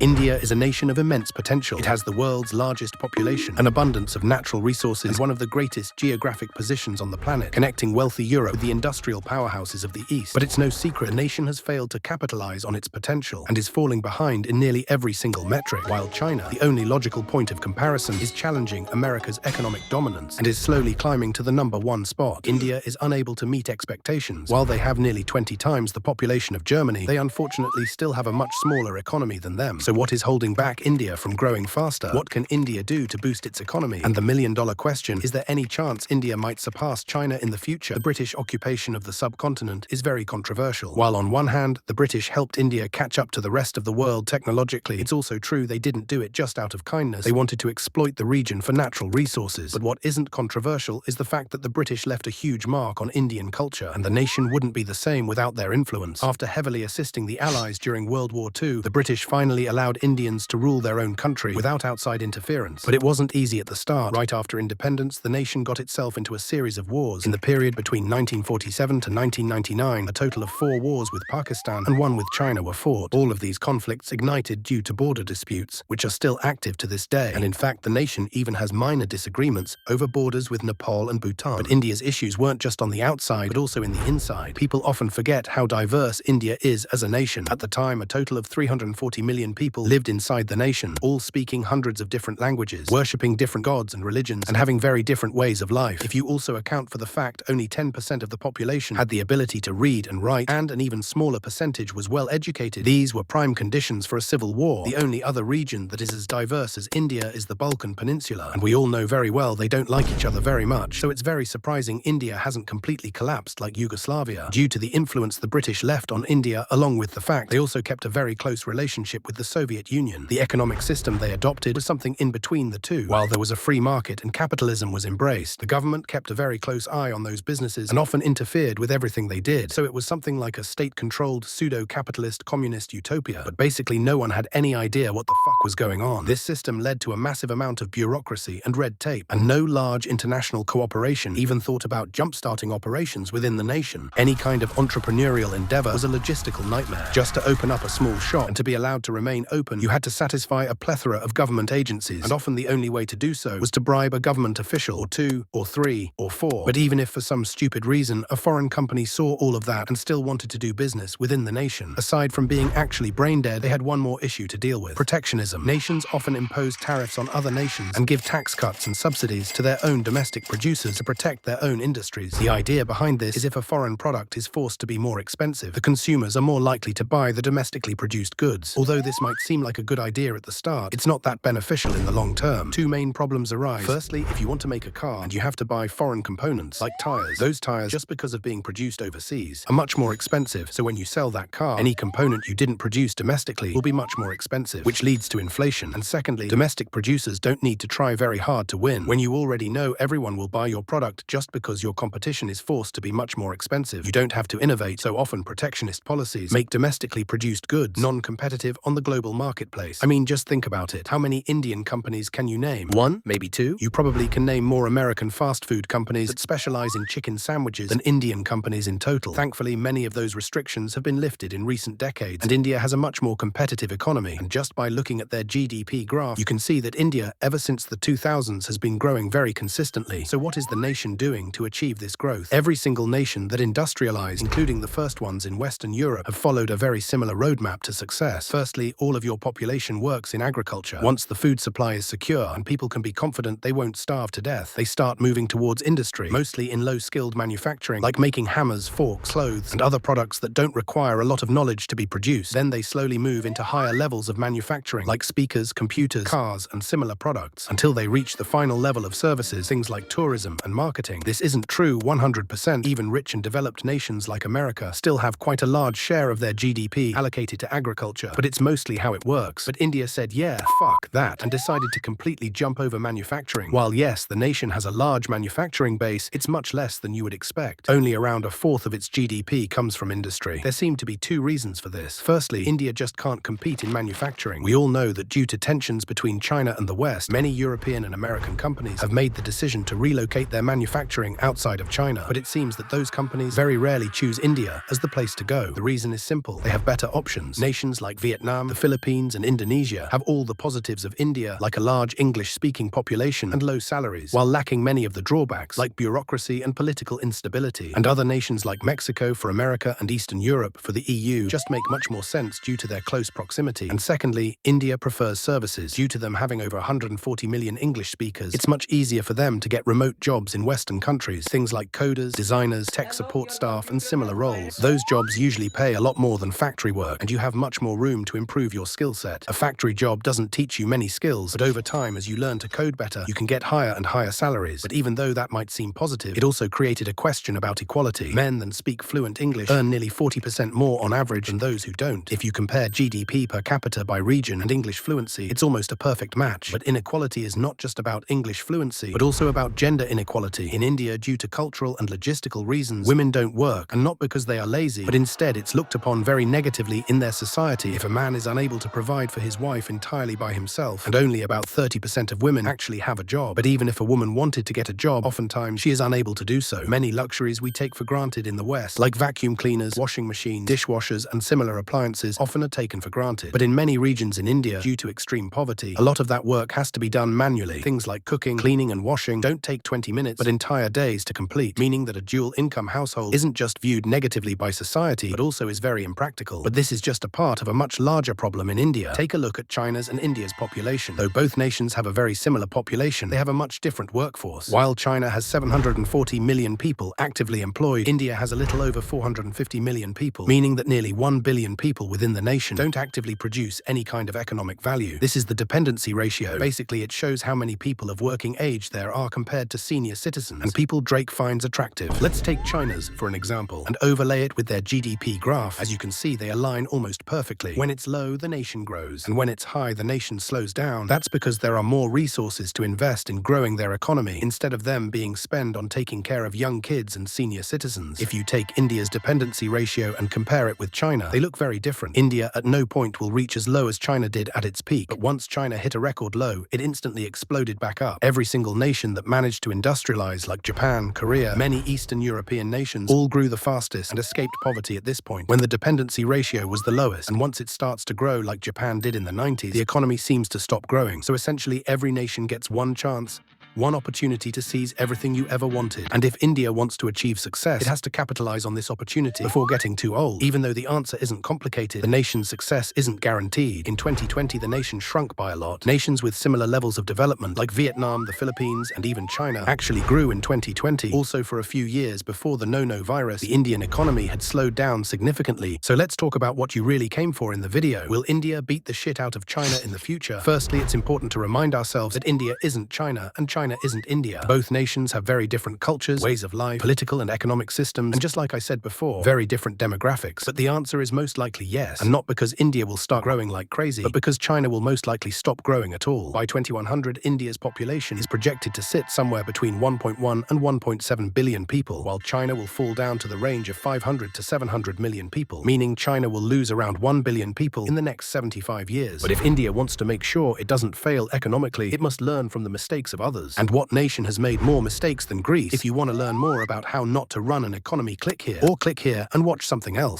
India is a nation of immense potential. It has the world's largest population, an abundance of natural resources, and one of the greatest geographic positions on the planet, connecting wealthy Europe with the industrial powerhouses of the East. But it's no secret the nation has failed to capitalize on its potential and is falling behind in nearly every single metric, while China, the only logical point of comparison, is challenging America's economic dominance and is slowly climbing to the #1 spot. India is unable to meet expectations. While they have nearly 20 times the population of Germany, they unfortunately still have a much smaller economy than them. So what is holding back India from growing faster? What can India do to boost its economy? And the million-dollar question, is there any chance India might surpass China in the future? The British occupation of the subcontinent is very controversial. While on one hand, the British helped India catch up to the rest of the world technologically, it's also true they didn't do it just out of kindness. They wanted to exploit the region for natural resources. But what isn't controversial is the fact that the British left a huge mark on Indian culture, and the nation wouldn't be the same without their influence. After heavily assisting the Allies during World War II, the British finally allowed Indians to rule their own country without outside interference. But it wasn't easy at the start. Right after independence, the nation got itself into a series of wars. In the period between 1947 to 1999, a total of 4 wars with Pakistan and 1 with China were fought. All of these conflicts ignited due to border disputes, which are still active to this day. And in fact, the nation even has minor disagreements over borders with Nepal and Bhutan. But India's issues weren't just on the outside, but also in the inside. People often forget how diverse India is as a nation. At the time, a total of 340 million people lived inside the nation, all speaking hundreds of different languages, worshipping different gods and religions, and having very different ways of life. If you also account for the fact only 10% of the population had the ability to read and write, and an even smaller percentage was well educated, these were prime conditions for a civil war. The only other region that is as diverse as India is the Balkan Peninsula, and we all know very well they don't like each other very much, so it's very surprising India hasn't completely collapsed like Yugoslavia, due to the influence the British left on India, along with the fact they also kept a very close relationship with the Soviet Union. The economic system they adopted was something in between the two. While there was a free market and capitalism was embraced, the government kept a very close eye on those businesses and often interfered with everything they did, so it was something like a state-controlled, pseudo-capitalist communist utopia. But basically no one had any idea what the fuck was going on. This system led to a massive amount of bureaucracy and red tape, and no large international cooperation even thought about jump-starting operations within the nation. Any kind of entrepreneurial endeavor was a logistical nightmare. Just to open up a small shop and to be allowed to remain open, you had to satisfy a plethora of government agencies, and often the only way to do so was to bribe a government official, or 2, or 3, or 4. But even if for some stupid reason a foreign company saw all of that and still wanted to do business within the nation, aside from being actually brain dead, they had one more issue to deal with: protectionism. Nations often impose tariffs on other nations and give tax cuts and subsidies to their own domestic producers to protect their own industries. The idea behind this is if a foreign product is forced to be more expensive, the consumers are more likely to buy the domestically produced goods. Although this might seem like a good idea at the start, it's not that beneficial in the long term. 2 main problems arise. Firstly, if you want to make a car and you have to buy foreign components like tires, those tires, just because of being produced overseas, are much more expensive. So when you sell that car, any component you didn't produce domestically will be much more expensive, which leads to inflation. And secondly, domestic producers don't need to try very hard to win. When you already know everyone will buy your product just because your competition is forced to be much more expensive, you don't have to innovate. So often protectionist policies make domestically produced goods non-competitive on the global marketplace. I mean, just think about it. How many Indian companies can you name? 1, maybe 2? You probably can name more American fast food companies that specialize in chicken sandwiches than Indian companies in total. Thankfully, many of those restrictions have been lifted in recent decades, and India has a much more competitive economy. And just by looking at their GDP graph, you can see that India, ever since the 2000s, has been growing very consistently. So what is the nation doing to achieve this growth? Every single nation that industrialized, including the first ones in Western Europe, have followed a very similar roadmap to success. Firstly, all of your population works in agriculture. Once the food supply is secure and people can be confident they won't starve to death, they start moving towards industry, mostly in low-skilled manufacturing, like making hammers, forks, clothes, and other products that don't require a lot of knowledge to be produced. Then they slowly move into higher levels of manufacturing, like speakers, computers, cars, and similar products, until they reach the final level of services, things like tourism and marketing. This isn't true 100%. Even rich and developed nations like America still have quite a large share of their GDP allocated to agriculture, but it's mostly how it works. But India said, yeah, fuck that, and decided to completely jump over manufacturing. While yes, the nation has a large manufacturing base, it's much less than you would expect. Only around 1/4 of its GDP comes from industry. There seem to be 2 reasons for this. Firstly, India just can't compete in manufacturing. We all know that due to tensions between China and the West, many European and American companies have made the decision to relocate their manufacturing outside of China. But it seems that those companies very rarely choose India as the place to go. The reason is simple: they have better options. Nations like Vietnam, the Philippines, and Indonesia have all the positives of India, like a large English-speaking population and low salaries, while lacking many of the drawbacks, like bureaucracy and political instability. And other nations like Mexico for America and Eastern Europe for the EU just make much more sense due to their close proximity. And secondly, India prefers services. Due to them having over 140 million English speakers, it's much easier for them to get remote jobs in Western countries, things like coders, designers, tech support staff, and similar roles. Those jobs usually pay a lot more than factory work, and you have much more room to improve your skill set. A factory job doesn't teach you many skills, but over time, as you learn to code better, you can get higher and higher salaries. But even though that might seem positive, it also created a question about equality. Men that speak fluent English earn nearly 40% more on average than those who don't. If you compare GDP per capita by region and English fluency, it's almost a perfect match. But inequality is not just about English fluency, but also about gender inequality. In India, due to cultural and logistical reasons, women don't work, and not because they are lazy, but instead it's looked upon very negatively in their society if a man is unable to provide for his wife entirely by himself, and only about 30% of women actually have a job. But even if a woman wanted to get a job, oftentimes she is unable to do so. Many luxuries we take for granted in the West, like vacuum cleaners, washing machines, dishwashers, and similar appliances, often are taken for granted. But in many regions in India, due to extreme poverty, a lot of that work has to be done manually. Things like cooking, cleaning, and washing don't take 20 minutes, but entire days to complete, meaning that a dual-income household isn't just viewed negatively by society, but also is very impractical. But this is just a part of a much larger problem in India. Take a look at China's and India's population. Though both nations have a very similar population, they have a much different workforce. While China has 740 million people actively employed, India has a little over 450 million people, meaning that nearly 1 billion people within the nation don't actively produce any kind of economic value. This is the dependency ratio. Basically, it shows how many people of working age there are compared to senior citizens, and people Drake finds attractive. Let's take China's for an example, and overlay it with their GDP graph. As you can see, they align almost perfectly. When it's low, the nation grows, and when it's high, the nation slows down. That's because there are more resources to invest in growing their economy, instead of them being spent on taking care of young kids and senior citizens. If you take India's dependency ratio and compare it with China, they look very different. India at no point will reach as low as China did at its peak, but once China hit a record low, it instantly exploded back up. Every single nation that managed to industrialize, like Japan, Korea, many Eastern European nations, all grew the fastest and escaped poverty at this point, when the dependency ratio was the lowest. And once it starts to grow like Japan did in the 90s, the economy seems to stop growing. So essentially every nation gets one chance, one opportunity to seize everything you ever wanted. And if India wants to achieve success, it has to capitalize on this opportunity before getting too old. Even though the answer isn't complicated, the nation's success isn't guaranteed. In 2020, the nation shrunk by a lot. Nations with similar levels of development, like Vietnam, the Philippines, and even China, actually grew in 2020. Also, for a few years before the no-no virus, the Indian economy had slowed down significantly. So let's talk about what you really came for in the video. Will India beat the shit out of China in the future? Firstly, it's important to remind ourselves that India isn't China, and China isn't India. Both nations have very different cultures, ways of life, political and economic systems, and just like I said before, very different demographics. But the answer is most likely yes, and not because India will start growing like crazy, but because China will most likely stop growing at all. By 2100, India's population is projected to sit somewhere between 1.1 and 1.7 billion people, while China will fall down to the range of 500 to 700 million people, meaning China will lose around 1 billion people in the next 75 years. But if India wants to make sure it doesn't fail economically, it must learn from the mistakes of others. And what nation has made more mistakes than Greece? If you want to learn more about how not to run an economy, click here and watch something else.